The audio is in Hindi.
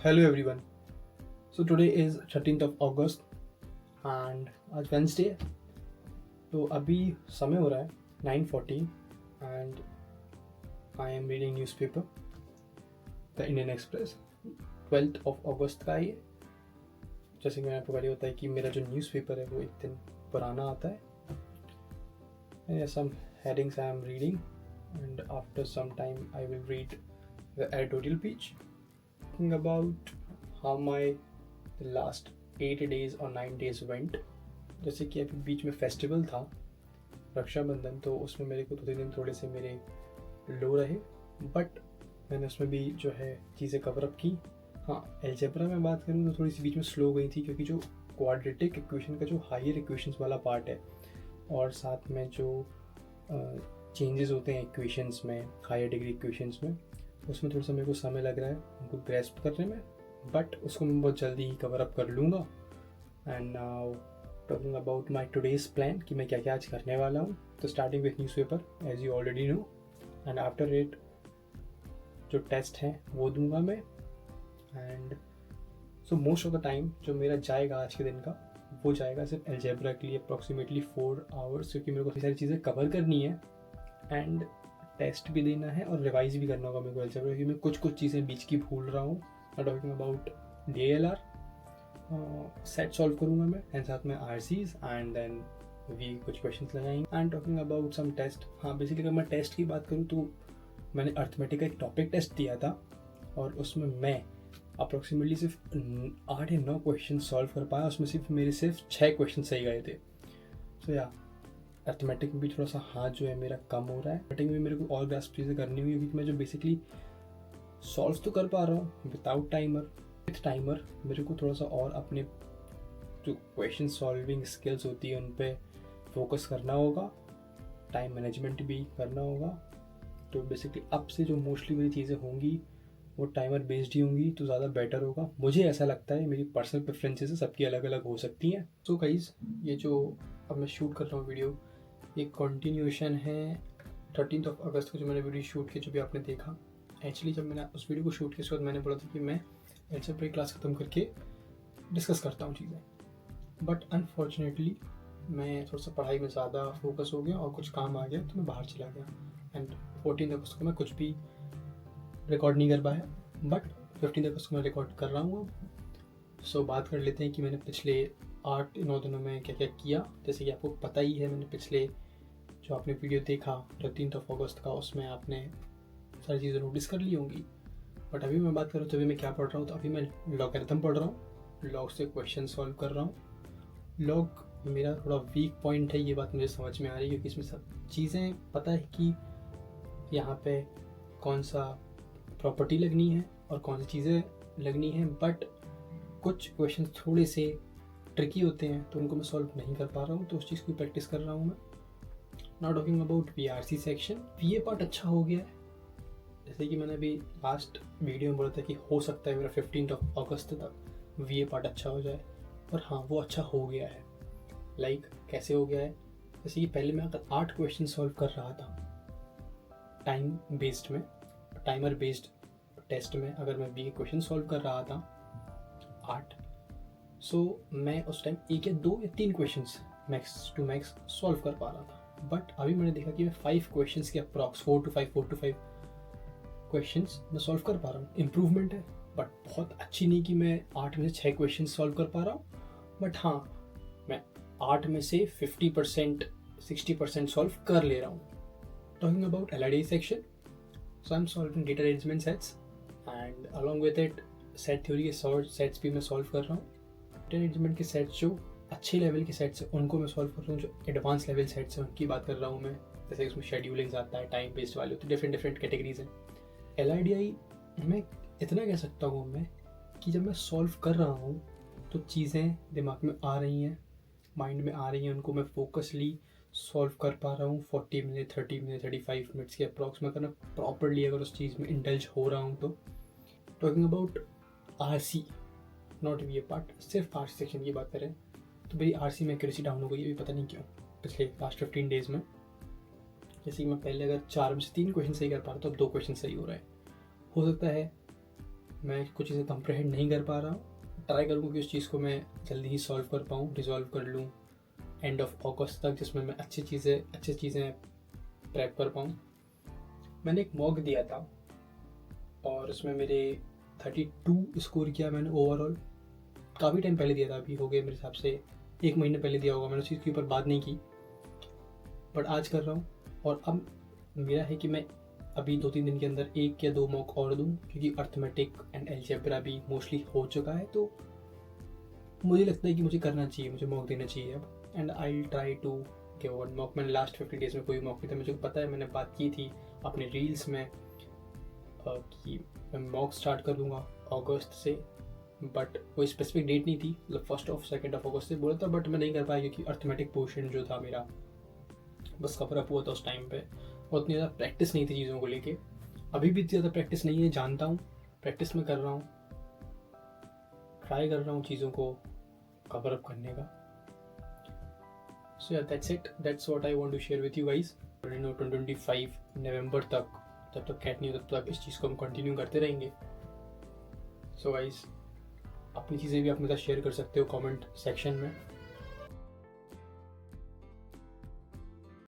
Hello everyone. So today is 13th of August and आज Wednesday है. तो अभी समय हो रहा है 9:14 and I am reading newspaper The Indian Express 12th of August का है. जैसे कि मैंने आपको पहले बताया कि मेरा जो न्यूज़पेपर है वो एक दिन पुराना आता है. Some headings I am reading and after some time I will read the editorial page talking about how my the last 8 days or 9 days went. जैसे कि अभी बीच में फेस्टिवल था रक्षाबंधन, तो उसमें मेरे को 2-3 दिन थोड़े से मेरे लो रहे, बट मैंने उसमें भी जो है चीज़ें कवर अप की. हाँ, अलजेब्रा में बात करूँ तो थोड़ी सी बीच में स्लो गई थी, क्योंकि जो क्वाड्रेटिक इक्वेशन का जो हायर इक्वेशंस वाला पार्ट है और साथ में जो चेंजेस होते हैं इक्वेशंस में, हायर डिग्री इक्वेशंस में, उसमें थोड़ा सा मेरे को समय लग रहा है उनको ग्रेस्प करने में, बट उसको मैं बहुत जल्दी ही कवर अप कर लूँगा. And now talking about my today's plan कि मैं क्या क्या आज करने वाला हूँ. तो starting with newspaper as you already know, and after it जो टेस्ट हैं वो दूंगा मैं. And so most of the time जो मेरा जाएगा आज के दिन का वो जाएगा सिर्फ अलजेब्रा के लिए अप्रॉक्सीमेटली 4 आवर्स, क्योंकि मेरे को काफ़ी सारी चीज़ें कवर करनी है एंड टेस्ट भी देना है और रिवाइज भी करना होगा मेरे को अलजेब्रा, क्योंकि मैं कुछ चीज़ें बीच की भूल रहा हूँ. Talking about DALR set solve करूँगा मैं, एंड साथ में RCs एंड देन वी कुछ क्वेश्चंस लगाएंगे. And talking about some test, हाँ बेसिकली अगर मैं टेस्ट की बात करूँ तो मैंने अर्थमेटिक का एक टॉपिक टेस्ट दिया था और उसमें मैं अप्रॉक्सीमेटली सिर्फ 8 या 9 क्वेश्चन सॉल्व कर पाया. उसमें मेरे सिर्फ 6 क्वेश्चन सही गए थे. सो या अर्थमेटिक में भी थोड़ा सा हाथ जो है मेरा कम हो रहा है. अर्थमेटिक में मेरे को और ग्रास्प चीज़ें करनी हुई, क्योंकि मैं जो बेसिकली सॉल्व तो कर पा रहा हूँ विदाउट टाइमर. विथ टाइमर मेरे को थोड़ा सा और अपने जो क्वेश्चन सॉल्विंग स्किल्स होती है उन पर फोकस करना होगा, टाइम मैनेजमेंट भी करना होगा. तो बेसिकली अब से जो मोस्टली मेरी चीज़ें होंगी वो टाइमर बेस्ड ही होंगी तो ज़्यादा बेटर होगा, मुझे ऐसा लगता है. मेरी पर्सनल प्रेफरेंसेस सबकी अलग अलग हो सकती हैं. सो गाइस, ये जो अब मैं शूट कर रहा हूँ वीडियो, ये कंटिन्यूएशन है 13th ऑफ अगस्त को जो मैंने वीडियो शूट की, जो भी आपने देखा. एक्चुअली जब मैंने उस वीडियो को शूट किया उसके बाद मैंने बोला था कि मैं अलजेब्रा क्लास ख़त्म करके डिस्कस करता हूँ चीज़ें, बट अनफॉर्चुनेटली मैं थोड़ा सा पढ़ाई में ज़्यादा फोकस हो गया और कुछ काम आ गया तो मैं बाहर चला गया. एंड 14 अगस्त को मैं कुछ भी रिकॉर्ड नहीं कर पाया, बट 15 अगस्त को मैं रिकॉर्ड कर रहा हूँ. सो बात कर लेते हैं कि मैंने पिछले 8-9 दिनों में क्या क्या किया. जैसे कि आपको पता ही है, मैंने पिछले जो आपने वीडियो देखा 13th ऑफ अगस्त का, उसमें आपने सारी चीज़ें नोटिस कर ली होंगी. बट अभी मैं बात करूँ तो अभी मैं क्या पढ़ रहा हूँ, तो अभी मैं लॉगरिथम पढ़ रहा हूँ. लॉग से क्वेश्चन सॉल्व कर रहा हूँ. लॉग मेरा थोड़ा वीक पॉइंट है, ये बात मुझे समझ में आ रही है, क्योंकि इसमें सब चीज़ें पता है कि यहाँ पे कौन सा प्रॉपर्टी लगनी है और कौन सी चीज़ें लगनी है, बट कुछ क्वेश्चन थोड़े से ट्रिकी होते हैं तो उनको मैं सॉल्व नहीं कर पा रहा हूँ, तो उस चीज़ की प्रैक्टिस कर रहा हूँ मैं. Now talking about VRC section, VA part अच्छा हो गया है. जैसे कि मैंने अभी लास्ट वीडियो में बोला था कि हो सकता है मेरा 15th ऑफ अगस्त तक VA पार्ट अच्छा हो जाए, और हाँ वो अच्छा हो गया है. लाइक कैसे हो गया है, जैसे कि पहले मैं अगर 8 क्वेश्चन सॉल्व कर रहा था टाइम बेस्ड में, टाइमर बेस्ड टेस्ट में अगर मैं VA क्वेश्चन सॉल्व कर रहा था 8, सो मैं उस टाइम 1 या 2 या 3 questions max to max solve कर पा रहा था. बट अभी मैंने देखा कि मैं 5 क्वेश्चंस के अप्रॉक्स 4 to 5 क्वेश्चंस मैं सॉल्व कर पा रहा हूँ. इम्प्रूवमेंट है, बट बहुत अच्छी नहीं कि मैं 8 में से 6 क्वेश्चन सॉल्व कर पा रहा हूँ, बट हाँ मैं 8 में से 50% 60% सॉल्व कर ले रहा हूँ. Talking about LID section, so I'm solving data arrangement sets and along with it set theory के सेट्स भी मैं सॉल्व कर रहा हूँ. डेटा अरेंजमेंट के सेट्स जो अच्छे लेवल के सेट्स हैं उनको मैं सॉल्व कर रहा हूँ. जो एडवांस लेवल सेट्स हैं उनकी बात कर रहा हूँ मैं, जैसे उसमें शेड्यूलिंग आता है, टाइम बेस्ड वाले होते हैं, डिफरेंट कैटेगरीज हैं. LIDI में इतना कह सकता हूँ मैं कि जब मैं सॉल्व कर रहा हूँ तो चीज़ें दिमाग में आ रही हैं, माइंड में आ रही हैं, उनको मैं फोकसली सॉल्व कर पा रहा हूँ 40 मिनट 30 मिनट 35 मिनट्स के अप्रॉक्स में, करना प्रॉपरली अगर उस चीज़ में इंडल्ज हो रहा हूँ तो. Talking about RC not VA part, सिर्फ RC सेक्शन की बात करें तो मेरी RC में एक्यूरेसी डाउन हो गई है, पता नहीं क्यों, पिछले लास्ट 15 डेज़ में. जैसे कि मैं पहले अगर 4 में से 3 क्वेश्चन सही कर पा रहा तो अब 2 क्वेश्चन सही हो रहा है. हो सकता है मैं कुछ चीज़ें कंप्रहेंड नहीं कर पा रहा हूँ। ट्राई करूँगा कि उस चीज़ को मैं जल्दी ही सॉल्व कर पाऊँ, रिजॉल्व कर लूँ एंड ऑफ अगस्त तक, जिसमें मैं अच्छी चीज़ें प्रैप कर पाऊँ। मैंने एक मॉक दिया था और उसमें मेरे 32 स्कोर किया मैंने ओवरऑल। काफ़ी टाइम पहले दिया था, अभी हो गए मेरे हिसाब से 1 महीने पहले दिया होगा। मैंने उस चीज़ के ऊपर बात नहीं की, बट आज कर रहा हूँ। और अब मेरा है कि मैं अभी 2-3 दिन के अंदर 1 या 2 मॉक और दूँ, क्योंकि अर्थमेटिक एंड अलजेब्रा भी मोस्टली हो चुका है। तो मुझे लगता है कि मुझे करना चाहिए, मुझे मॉक देना चाहिए अब। And I will try to give one mock. मैंने लास्ट 50 डेज में कोई मॉक नहीं था, मुझे पता है, मैंने बात की थी अपने रील्स में कि मैं मॉक स्टार्ट कर दूँगा अगस्त से, बट कोई स्पेसिफिक डेट नहीं थी, मतलब 1 और 2 अगस्त से बोला था, बट मैं नहीं कर पाया क्योंकि अर्थमेटिक पोर्शन जो था मेरा बस कवर अप हुआ था उस टाइम पे, और उतनी ज़्यादा प्रैक्टिस नहीं थी चीज़ों को लेके। अभी भी ज़्यादा प्रैक्टिस नहीं है, जानता हूँ, प्रैक्टिस में कर रहा हूँ, ट्राई कर रहा हूँ चीज़ों को कवर अप करने का। सो या that's it, that's what I want to share with you guys. 2025 नवंबर तक, जब तक कैट नहीं हो तब तक इस चीज़ को हम कंटिन्यू करते रहेंगे। सो गाइस, अपनी चीज़ें भी आप मेरे साथ शेयर कर सकते हो कमेंट सेक्शन में।